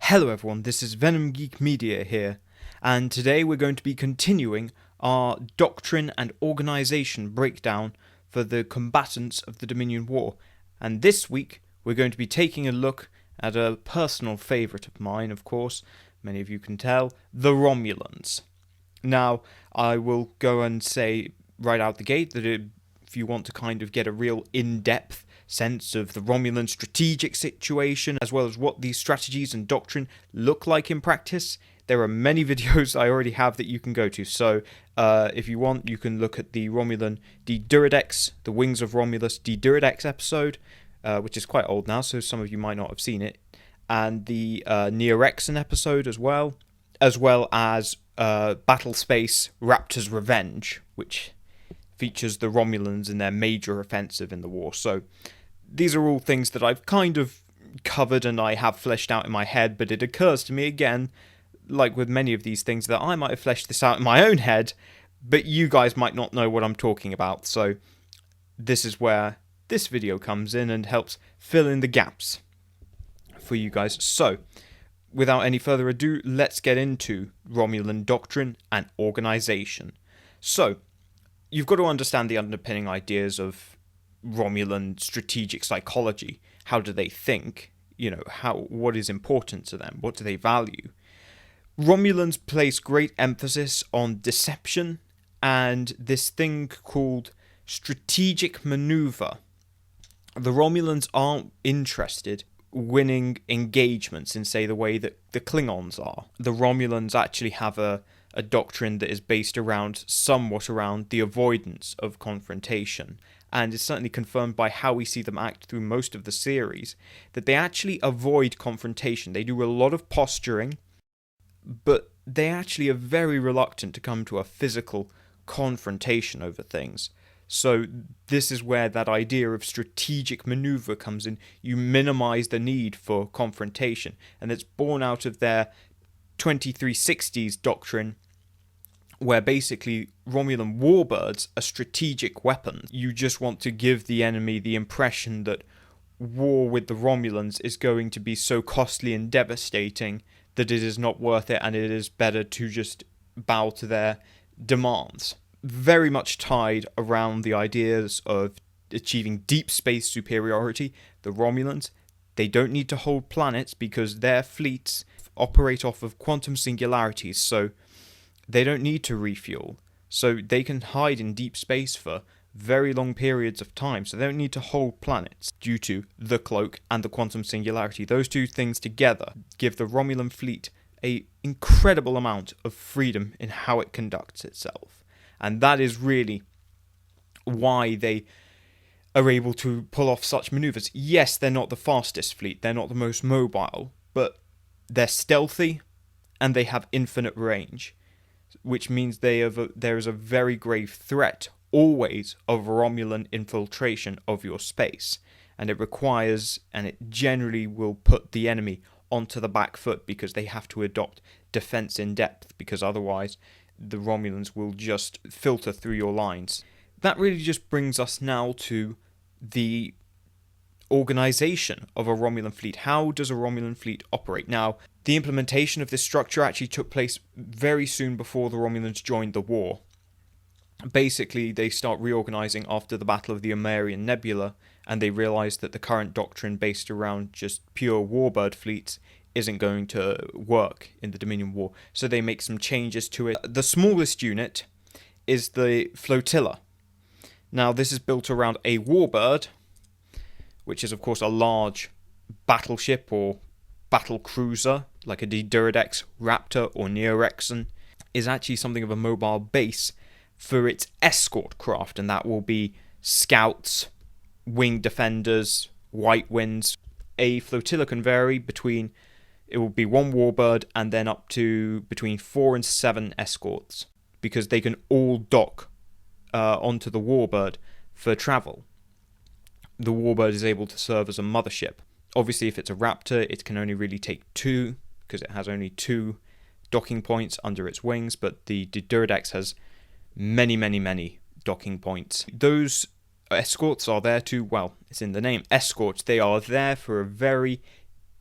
Hello everyone, this is Venom Geek Media here, and today we're going to be continuing our Doctrine and Organisation breakdown for the combatants of the Dominion War. And this week, we're going to be taking a look at a personal favourite of mine, of course, many of you can tell, the Romulans. Now, I will go and say right out the gate that if you want to kind of get a real in-depth sense of the Romulan strategic situation, as well as what these strategies and doctrine look like in practice, there are many videos I already have that you can go to. So if you want, you can look at the Romulan De Duridex, the Wings of Romulus De Duridex episode, which is quite old now, so some of you might not have seen it, and the Neorexan episode as well as Battle Space Raptor's Revenge, which features the Romulans in their major offensive in the war. So these are all things that I've kind of covered and I have fleshed out in my head, but it occurs to me again, like with many of these things, that I might have fleshed this out in my own head, but you guys might not know what I'm talking about. So this is where this video comes in and helps fill in the gaps for you guys. So without any further ado, let's get into Romulan doctrine and organisation. So you've got to understand the underpinning ideas of Romulan strategic psychology. How do they think? What is important to them? What do they value? Romulans place great emphasis on deception and this thing called strategic maneuver. The Romulans aren't interested winning engagements in, say, the way that the Klingons are. The Romulans actually have a doctrine that is based somewhat around the avoidance of confrontation, and is certainly confirmed by how we see them act through most of the series, that they actually avoid confrontation. They do a lot of posturing, but they actually are very reluctant to come to a physical confrontation over things. So this is where that idea of strategic maneuver comes in. You minimize the need for confrontation, and it's born out of their 2360s doctrine, where basically Romulan warbirds are strategic weapons. You just want to give the enemy the impression that war with the Romulans is going to be so costly and devastating that it is not worth it, and it is better to just bow to their demands. Very much tied around the ideas of achieving deep space superiority. The Romulans, they don't need to hold planets because their fleets operate off of quantum singularities, so they don't need to refuel. So they can hide in deep space for very long periods of time, so they don't need to hold planets due to the cloak and the quantum singularity. Those two things together give the Romulan fleet an incredible amount of freedom in how it conducts itself. And that is really why they are able to pull off such maneuvers. Yes, they're not the fastest fleet, they're not the most mobile, but they're stealthy and they have infinite range, which means there is a very grave threat always of Romulan infiltration of your space. And it requires, and it generally will put the enemy onto the back foot, because they have to adopt defense in depth, because otherwise the Romulans will just filter through your lines. That really just brings us now to the organisation of a Romulan fleet. How does a Romulan fleet operate? Now, the implementation of this structure actually took place very soon before the Romulans joined the war. Basically, they start reorganising after the Battle of the Omarian Nebula, and they realise that the current doctrine based around just pure warbird fleets isn't going to work in the Dominion War, so they make some changes to it. The smallest unit is the Flotilla. Now, this is built around a warbird, which is of course a large battleship or battle cruiser, like a De Duridex, Raptor or Neorexan, is actually something of a mobile base for its escort craft, and that will be scouts, winged defenders, white winds. A flotilla can vary between, it will be one warbird and then up to between 4 and 7 escorts, because they can all dock onto the warbird for travel. The warbird is able to serve as a mothership. Obviously, if it's a Raptor, it can only really take 2, because it has only 2 docking points under its wings, but the De Duridex has many docking points. Those escorts are there to, well, it's in the name, escorts. They are there for a very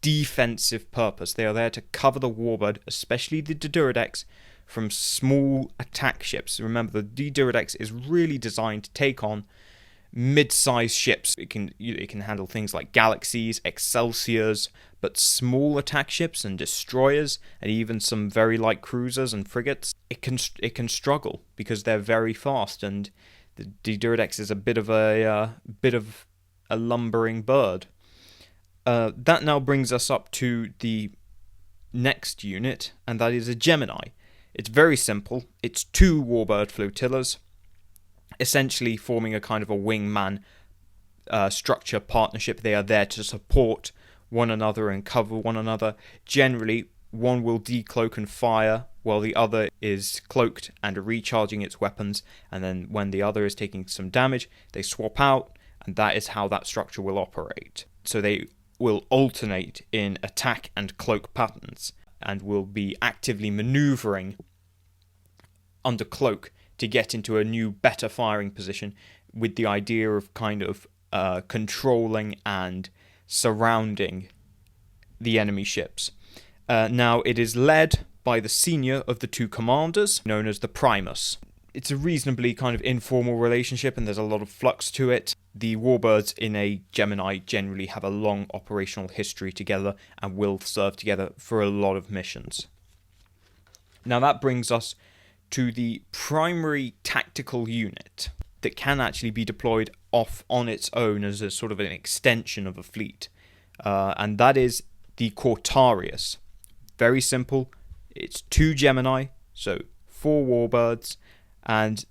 defensive purpose. They are there to cover the warbird, especially the Diduridex, from small attack ships. Remember, the Diduridex is really designed to take on mid-sized ships. It can handle things like galaxies, Excelsiors, but small attack ships and destroyers, and even some very light cruisers and frigates, it can struggle because they're very fast, and the Diduridex is a bit of a lumbering bird. That now brings us up to the next unit, and that is a Gemini. It's very simple. It's 2 warbird flotillas, essentially forming a kind of a wingman structure partnership. They are there to support one another and cover one another. Generally, one will decloak and fire while the other is cloaked and recharging its weapons, and then when the other is taking some damage, they swap out, and that is how that structure will operate. So they will alternate in attack and cloak patterns, and will be actively maneuvering under cloak to get into a new, better firing position, with the idea of kind of controlling and surrounding the enemy ships. Now, it is led by the senior of the 2 commanders, known as the Primus. It's a reasonably kind of informal relationship, and there's a lot of flux to it. The warbirds in a Gemini generally have a long operational history together and will serve together for a lot of missions. Now that brings us to the primary tactical unit that can actually be deployed off on its own as a sort of an extension of a fleet. And that is the Cortarius. Very simple. It's 2 Gemini, so 4 warbirds, and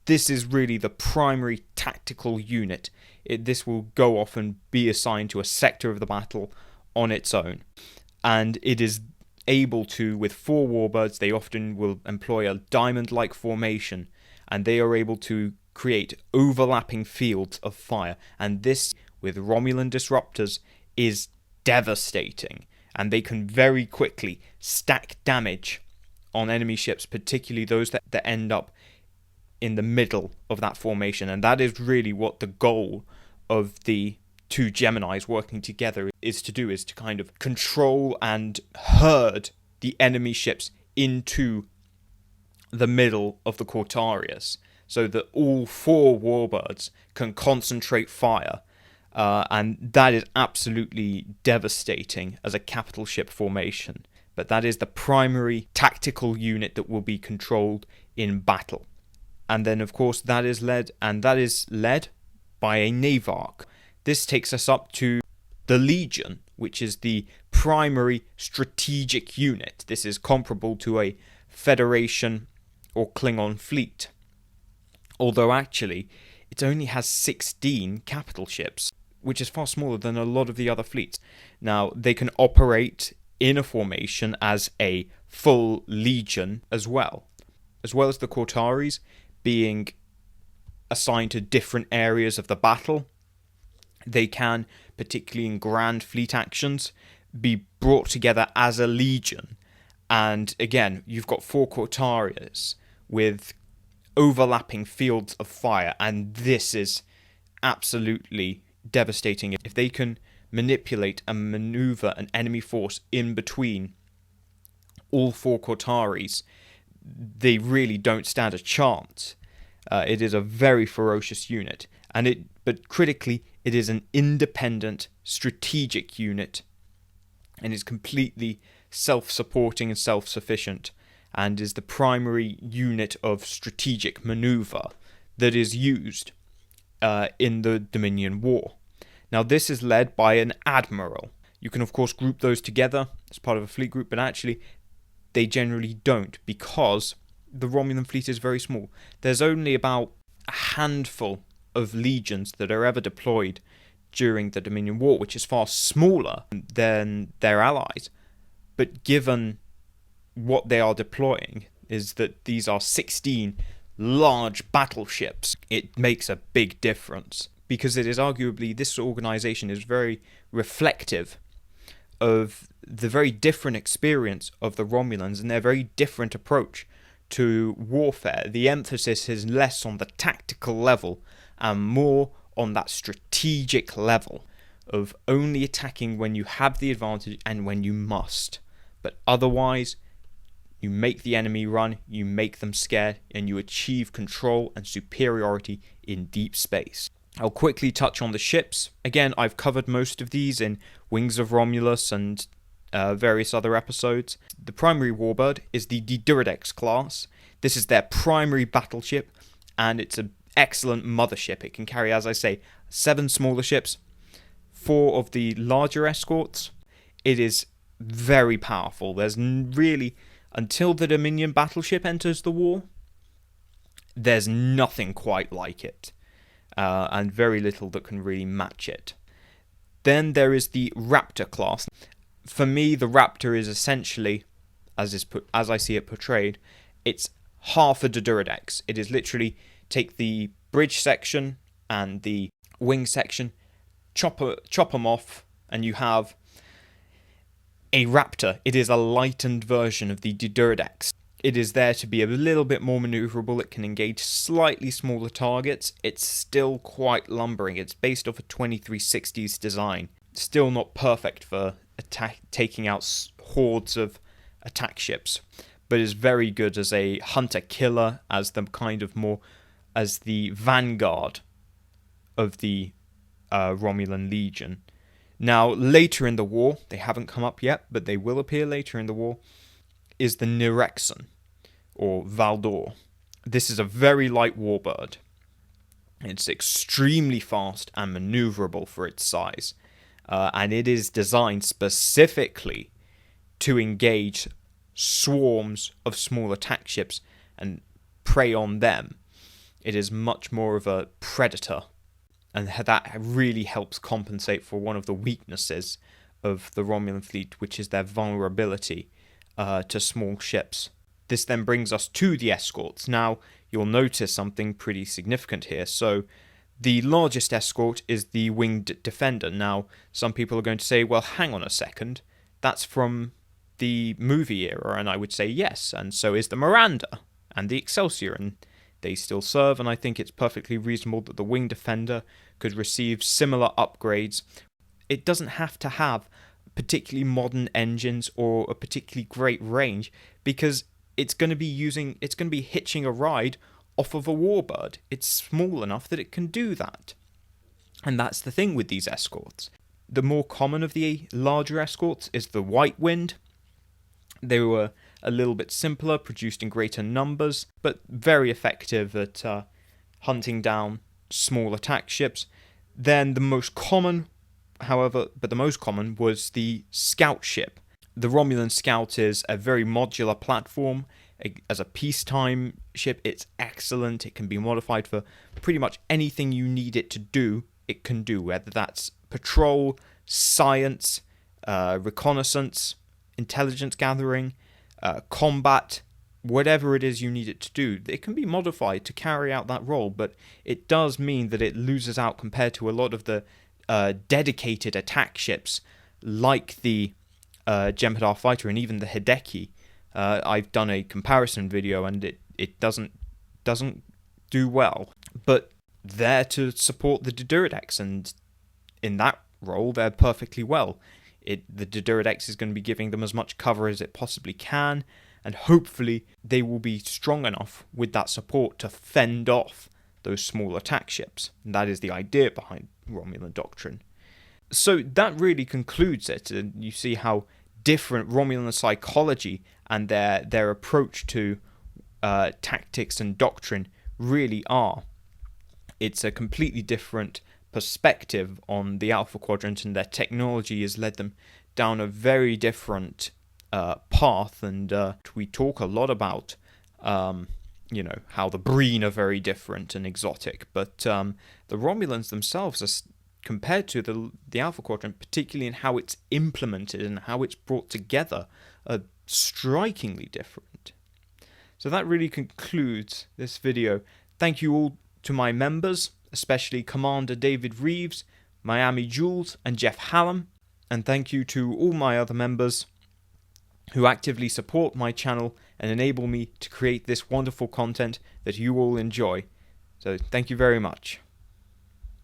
this is really the primary tactical unit. This will go off and be assigned to a sector of the battle on its own. And it is able to, with 4 warbirds, they often will employ a diamond-like formation, and they are able to create overlapping fields of fire. And this, with Romulan disruptors, is devastating. And they can very quickly stack damage on enemy ships, particularly those that end up in the middle of that formation. And that is really what the goal of the 2 Geminis working together is to kind of control and herd the enemy ships into the middle of the Cortarius, so that all 4 warbirds can concentrate fire. And that is absolutely devastating as a capital ship formation. But that is the primary tactical unit that will be controlled in battle. And then, of course, that is led by a Navarch. This takes us up to the Legion, which is the primary strategic unit. This is comparable to a Federation or Klingon fleet. Although actually, it only has 16 capital ships, which is far smaller than a lot of the other fleets. Now, they can operate in a formation as a full Legion as well as the Cortarius being assigned to different areas of the battle. They can, particularly in grand fleet actions, be brought together as a Legion. And again, you've got 4 Cortarius with overlapping fields of fire, and this is absolutely devastating. If they can manipulate and maneuver an enemy force in between all 4 Cortarius, they really don't stand a chance. It is a very ferocious unit, but critically, it is an independent strategic unit, and is completely self-supporting and self-sufficient, and is the primary unit of strategic maneuver that is used in the Dominion War. Now, this is led by an admiral. You can, of course, group those together as part of a fleet group, but actually, they generally don't, because the Romulan fleet is very small. There's only about a handful of legions that are ever deployed during the Dominion War, which is far smaller than their allies. But given what they are deploying is that these are 16 large battleships, it makes a big difference, because it is arguably, this organisation is very reflective of the very different experience of the Romulans and their very different approach to warfare. The emphasis is less on the tactical level and more on that strategic level. of only attacking when you have the advantage and when you must. But otherwise, you make the enemy run, you make them scared, and you achieve control and superiority in deep space. I'll quickly touch on the ships. Again, I've covered most of these in Wings of Romulus and various other episodes. The primary warbird is the Diduridex class. This is their primary battleship, and it's an excellent mothership. It can carry, as I say, 7 smaller ships, 4 of the larger escorts. It is very powerful. There's really, until the Dominion battleship enters the war, there's nothing quite like it, and very little that can really match it. Then there is the Raptor class. For me, the Raptor is essentially, as I see it portrayed, it's half a Diduridex. It is literally take the bridge section and the wing section, chop them off, and you have a Raptor. It is a lightened version of the Diduridex. It is there to be a little bit more maneuverable. It can engage slightly smaller targets. It's still quite lumbering. It's based off a 2360s design. Still not perfect for taking out hordes of attack ships, but is very good as a hunter-killer, as the kind of more, as the vanguard of the Romulan Legion. Now, later in the war, they haven't come up yet, but they will appear later in the war, is the Nirexan, or Valdor. This is a very light warbird. It's extremely fast and maneuverable for its size, and it is designed specifically to engage swarms of small attack ships and prey on them. It is much more of a predator, and that really helps compensate for one of the weaknesses of the Romulan fleet, which is their vulnerability to small ships. This then brings us to the escorts. Now, you'll notice something pretty significant here. So, the largest escort is the Winged Defender. Now, some people are going to say, well, hang on a second, that's from the movie era, and I would say yes, and so is the Miranda and the Excelsior, and they still serve, and I think it's perfectly reasonable that the Winged Defender could receive similar upgrades. It doesn't have to have particularly modern engines or a particularly great range, because it's going to be hitching a ride off of a warbird. It's small enough that it can do that. And that's the thing with these escorts. The more common of the larger escorts is the White Wind. They were a little bit simpler, produced in greater numbers, but very effective at hunting down small attack ships. Then the most common, was the Scout ship. The Romulan Scout is a very modular platform. As a peacetime ship, it's excellent. It can be modified for pretty much anything you need it to do. It can do, whether that's patrol, science, reconnaissance, intelligence gathering, combat, whatever it is you need it to do. It can be modified to carry out that role, but it does mean that it loses out compared to a lot of the dedicated attack ships, like the Jem'Hadar fighter and even the Hideki. I've done a comparison video, and it doesn't do well, but they're to support the Diduridex, and in that role they're perfectly well. The Diduridex is going to be giving them as much cover as it possibly can, and hopefully they will be strong enough with that support to fend off those small attack ships. And that is the idea behind Romulan Doctrine. So that really concludes it, and you see how different Romulan psychology and their approach to tactics and doctrine really are. It's a completely different perspective on the Alpha Quadrant, and their technology has led them down a very different path, and we talk a lot about how the Breen are very different and exotic, but the Romulans themselves are, compared to the Alpha Quadrant, particularly in how it's implemented and how it's brought together, are strikingly different. So that really concludes this video. Thank you all to my members, especially Commander David Reeves, Miami Jules, and Jeff Hallam, and thank you to all my other members who actively support my channel and enable me to create this wonderful content that you all enjoy. So thank you very much.